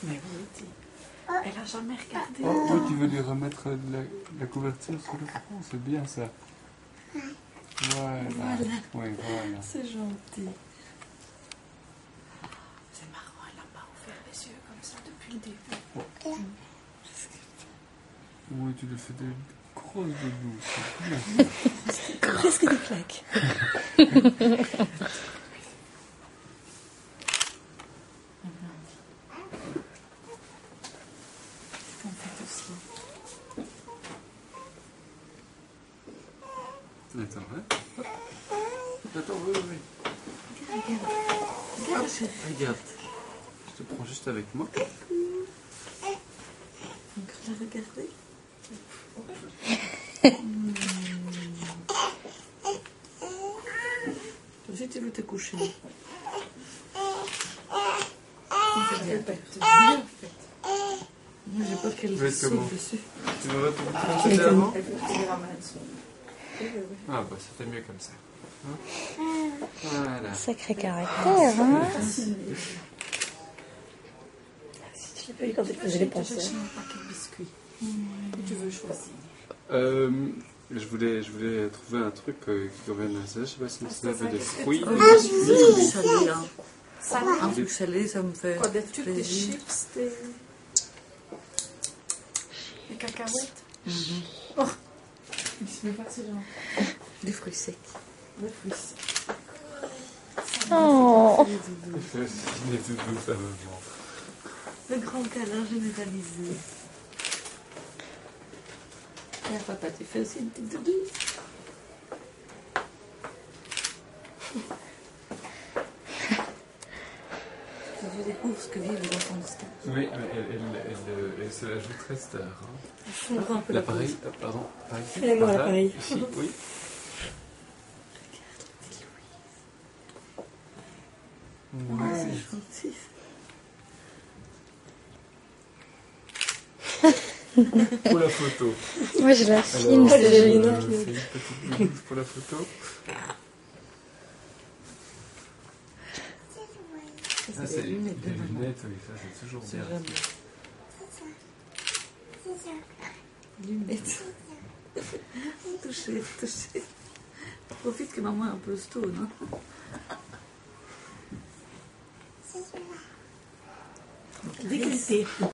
Mais oui, dis. Elle a jamais regardé. Oh, toi, tu veux lui remettre la couverture sur le front, c'est bien ça. Voilà. Oui, voilà. C'est gentil. C'est marrant, elle n'a pas ouvert les yeux comme ça depuis le début. Oui, tu lui fais des grosses doudous, c'est bien. Presque des claques. Attends, hein. Attends, oui. Regarde. Regarde. Je te prends juste avec moi. Encore la regarder. Toi aussi, tu veux te coucher. C'est bien fait. Moi, j'ai peur qu'elle saute dessus. Tu veux retourner comme c'était avant? Elle peut tirer la main dessus. Ah bah c'était mieux comme ça. Hein, voilà. Sacré caractère, hein. Si tu l'as pas eu quand elle faisait les pensées. Je un paquet de biscuits. Que tu veux choisir. Je voulais trouver un truc qui convienne à ça. Je sais pas si c'est des fruits. Des fruits salés, hein. Un truc salé, ça me fait. Quoi, des trucs, des plaisir. chips, des cacahuètes. Oh, Je sais pas si genre. des fruits secs. Des fruits secs. Oh. Les doudous, ça me manque. Le grand câlin généralisé. Et papa, tu fais aussi une petite doudou. Je découvre ce que vivent les enfants de star. Oui, mais elle se la joue très star. Hein. On prend un peu la L'appareil, pardon. Par ici, Fais-moi par là, l'appareil. Ici, oui. Ouais. C'est gentil. Pour la photo. Moi, je la filme, Alors, c'est fais joli. une petite blouse pour la photo. Ça, c'est les lunettes, oui, ça, c'est toujours bien. Lunettes. Touché. Profite que maman est un peu stone. Hein. Décolleté.